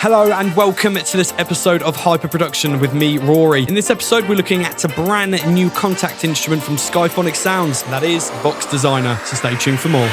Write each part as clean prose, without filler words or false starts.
Hello and welcome to this episode of Hyper Production with me, Rory. In this episode, we're looking at a brand new Kontakt instrument from Skifonix Sounds, that is Vox Designer, so stay tuned for more.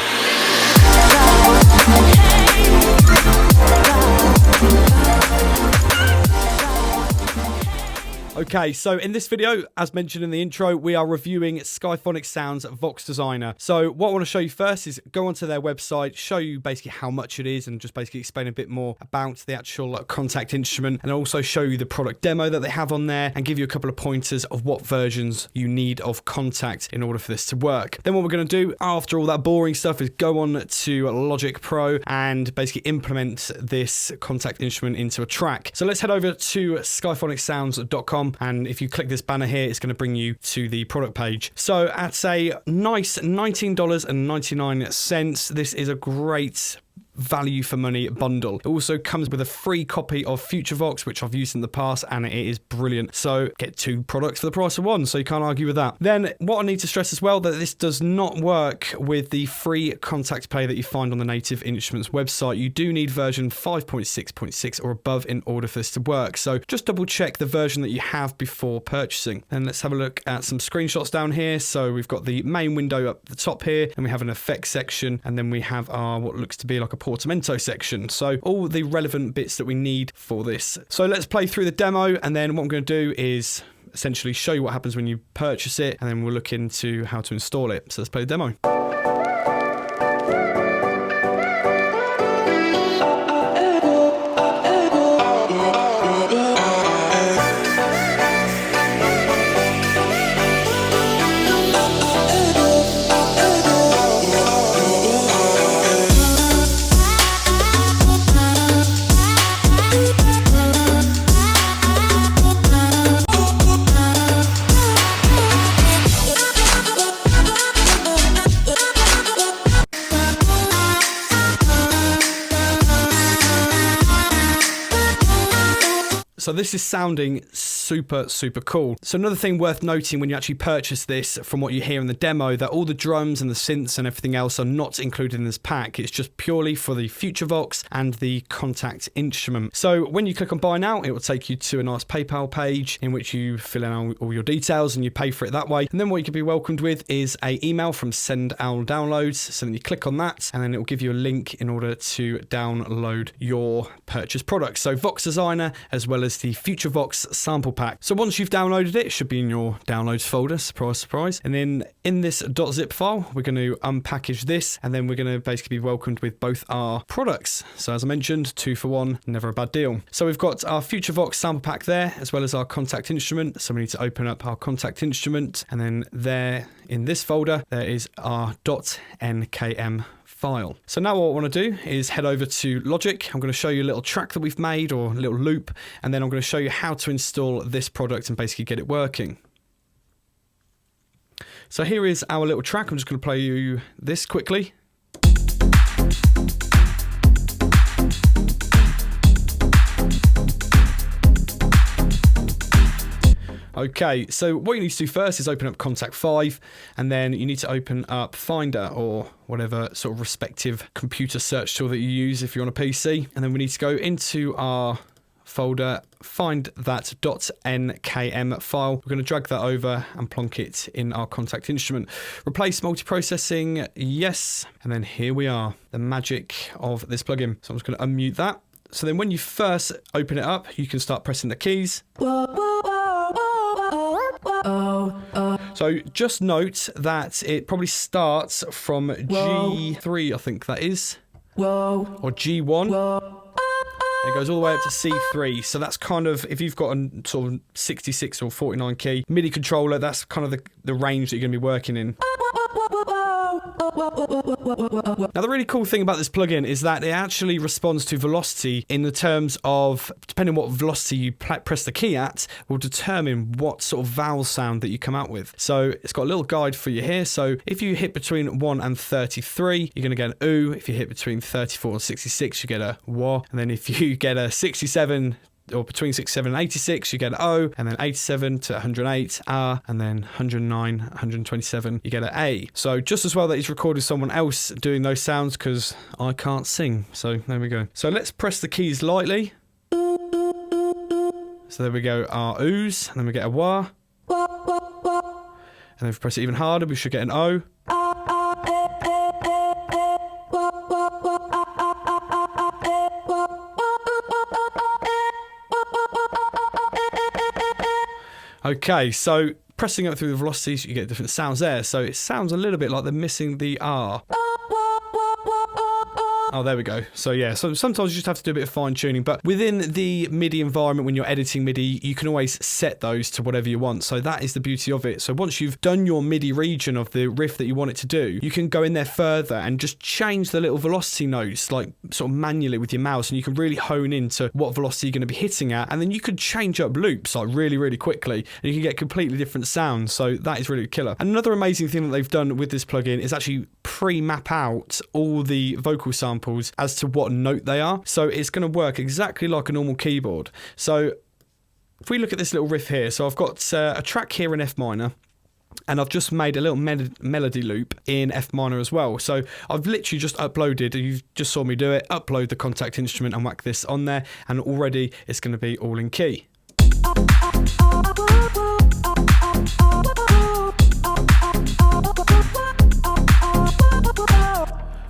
Okay, so in this video, as mentioned in the intro, we are reviewing Skifonix Sounds Vox Designer. So what I want to show you first is go onto their website, show you basically how much it is, and just basically explain a bit more about the actual Kontakt instrument, and also show you the product demo that they have on there, and give you a couple of pointers of what versions you need of Kontakt in order for this to work. Then what we're going to do, after all that boring stuff, is go on to Logic Pro and basically implement this Kontakt instrument into a track. So let's head over to skifonixsounds.com. And if you click this banner here, it's going to bring you to the product page. So at a nice $19.99, this is a great value for money bundle. It also comes with a free copy of Future Vox, which I've used in the past, and it is brilliant. So get two products for the price of one, so you can't argue with that. Then what I need to stress as well, that this does not work with the free Kontakt Play that you find on the Native Instruments website. You do need version 5.6.6 or above in order for this to work. So just double check the version that you have before purchasing. Then let's have a look at some screenshots down here. So we've got the main window up the top here, and we have an effects section, and then we have our what looks to be like a Portamento section. So all the relevant bits that we need for this. So let's play through the demo, and then what I'm going to do is essentially show you what happens when you purchase it, and then we'll look into how to install it. So let's play the demo. So this is sounding super cool. So another thing worth noting when you actually purchase this, from what you hear in the demo, that all the drums and the synths and everything else are not included in this pack. It's just purely for the Future Vox and the Kontakt instrument. So when you click on buy now, it will take you to a nice PayPal page in which you fill in all your details and you pay for it that way. And then what you can be welcomed with is a email from Send Owl Downloads. So then you click on that, and then it will give you a link in order to download your purchase product. So Vox Designer, as well as the Future Vox sample pack. So once you've downloaded it, it should be in your downloads folder, surprise. And then in this .zip file, we're going to unpackage this, and then we're going to basically be welcomed with both our products. So as I mentioned, 2 for 1, never a bad deal. So we've got our Future Vox sample pack there, as well as our Kontakt instrument. So we need to open up our Kontakt instrument, and then there in this folder, there is our .nkm file. So now what I want to do is head over to Logic. I'm going to show you a little track that we've made, or a little loop, and then I'm going to show you how to install this product and basically get it working. So here is our little track. I'm just going to play you this quickly. Okay, so what you need to do first is open up Kontakt 5, and then you need to open up Finder, or whatever sort of respective computer search tool that you use if you're on a PC. And then we need to go into our folder, find that .nkm file. We're going to drag that over and plonk it in our Kontakt instrument. Replace multiprocessing, yes. And then here we are, the magic of this plugin. So I'm just going to unmute that. So then when you first open it up, you can start pressing the keys. So just note that it probably starts from G3, I think that is, or G1. It goes all the way up to C3. So that's kind of, if you've got a sort of 66 or 49 key MIDI controller, that's kind of the range that you're going to be working in. Now the really cool thing about this plugin is that it actually responds to velocity in the terms of, depending on what velocity you press the key at, will determine what sort of vowel sound that you come out with. So it's got a little guide for you here. So if you hit between 1 and 33, you're going to get an oo. If you hit between 34 and 66, you get a wah. And then if you get a 67 or between 67 and 86, you get an O, and then 87 to 108, R, and then 109, 127, you get an A. So just as well that he's recorded someone else doing those sounds, because I can't sing. So there we go. So let's press the keys lightly. So there we go, our oohs, and then we get a wah. And then if we press it even harder, we should get an O. Okay, so pressing up through the velocities, you get different sounds there. So it sounds a little bit like they're missing the R. Oh, there we go. So yeah, so sometimes you just have to do a bit of fine tuning, but within the MIDI environment, when you're editing MIDI, you can always set those to whatever you want. So that is the beauty of it. So once you've done your MIDI region of the riff that you want it to do, you can go in there further and just change the little velocity notes, like sort of manually with your mouse, and you can really hone into what velocity you're going to be hitting at. And then you could change up loops like really, really quickly, and you can get completely different sounds. So that is really killer. Another amazing thing that they've done with this plugin is actually pre-map out all the vocal samples as to what note they are. So it's going to work exactly like a normal keyboard. So if we look at this little riff here, so I've got a track here in F minor, and I've just made a little melody loop in F minor as well. So I've literally just uploaded, you just saw me do it, upload the Kontakt Instrument and whack this on there, and already it's going to be all in key.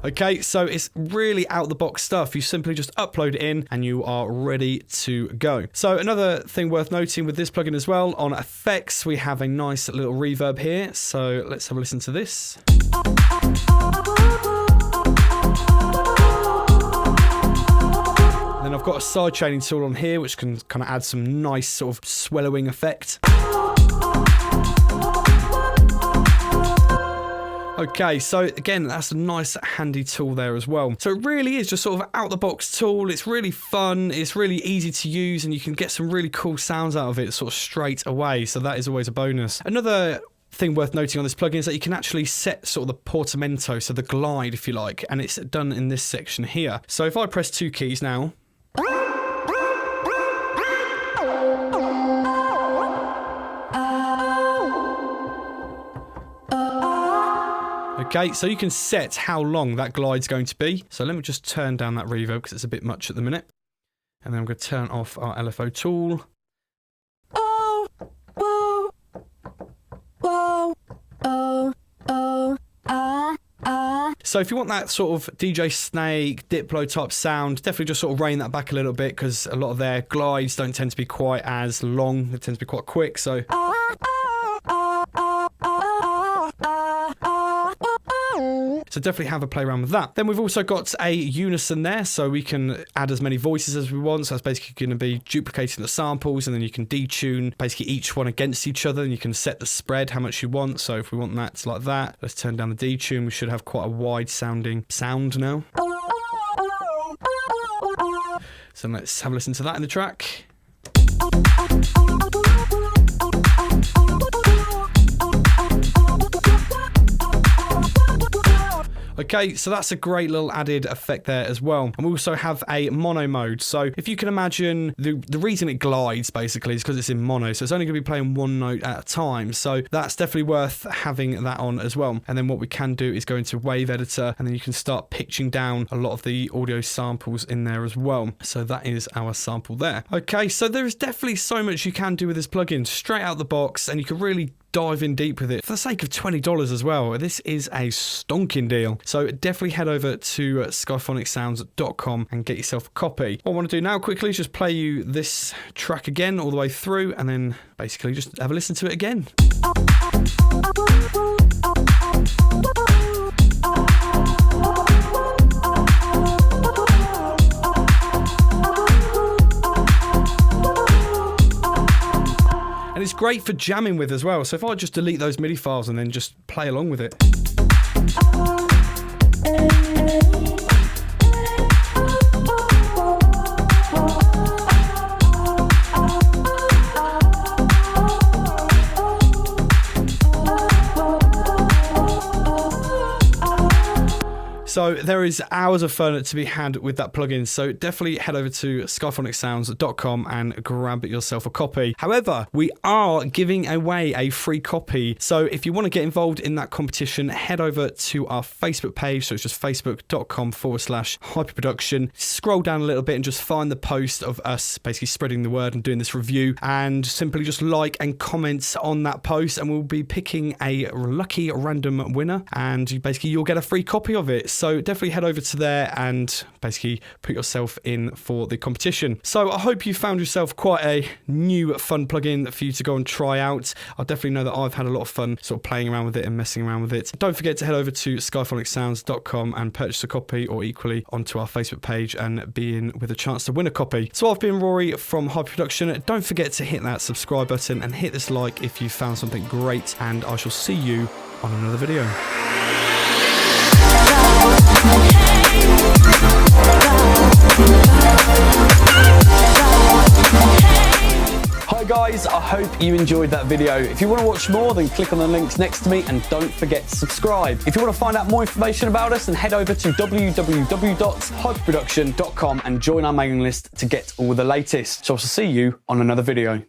Okay, so it's really out the box stuff. You simply just upload it in and you are ready to go. So another thing worth noting with this plugin as well, on effects, we have a nice little reverb here. So let's have a listen to this. Then I've got a side chaining tool on here, which can kind of add some nice sort of swellowing effect. Okay, so again, that's a nice handy tool there as well. So it really is just sort of out the box tool. It's really fun, it's really easy to use, and you can get some really cool sounds out of it sort of straight away. So that is always a bonus. Another thing worth noting on this plugin is that you can actually set sort of the portamento, so the glide if you like, and it's done in this section here. So if I press 2 keys now, okay, so you can set how long that glide's going to be. So let me just turn down that reverb because it's a bit much at the minute. And then I'm going to turn off our LFO tool. So if you want that sort of DJ Snake, Diplo type sound, definitely just sort of rein that back a little bit because a lot of their glides don't tend to be quite as long. They tend to be quite quick, so... So definitely have a play around with that. Then we've also got a Unison there, so we can add as many voices as we want. So that's basically going to be duplicating the samples, and then you can detune basically each one against each other, and you can set the spread how much you want. So if we want that like that, let's turn down the detune. We should have quite a wide sounding sound now. So let's have a listen to that in the track. Okay, so that's a great little added effect there as well. And we also have a mono mode. So if you can imagine, the reason it glides basically is because it's in mono. So it's only going to be playing one note at a time. So that's definitely worth having that on as well. And then what we can do is go into Wave Editor, and then you can start pitching down a lot of the audio samples in there as well. So that is our sample there. Okay, so there is definitely so much you can do with this plugin straight out the box, and you can really dive in deep with it for the sake of $20 as well. This is a stonking deal. So definitely head over to skifonixsounds.com and get yourself a copy. What I want to do now quickly is just play you this track again all the way through, and then basically just have a listen to it again. And it's great for jamming with as well. So if I just delete those MIDI files and then just play along with it. So there is hours of fun to be had with that plugin. So definitely head over to skifonixsounds.com and grab yourself a copy. However, we are giving away a free copy. So if you want to get involved in that competition, head over to our Facebook page. So it's just facebook.com/hyperproduction. Scroll down a little bit and just find the post of us basically spreading the word and doing this review, and simply just like and comment on that post, and we'll be picking a lucky random winner, and you'll get a free copy of it. So definitely head over to there and basically put yourself in for the competition. So I hope you found yourself quite a new fun plugin for you to go and try out. I definitely know that I've had a lot of fun sort of playing around with it and messing around with it. Don't forget to head over to skifonixsounds.com and purchase a copy, or equally onto our Facebook page and be in with a chance to win a copy. So I've been Rory from Hyperproduction. Don't forget to hit that subscribe button and hit this like if you found something great, and I shall see you on another video. Hi guys, I hope you enjoyed that video. If you want to watch more, then click on the links next to me, and don't forget to subscribe. If you want to find out more information about us, then head over to www.hyperproduction.com and join our mailing list to get all the latest. So I'll see you on another video.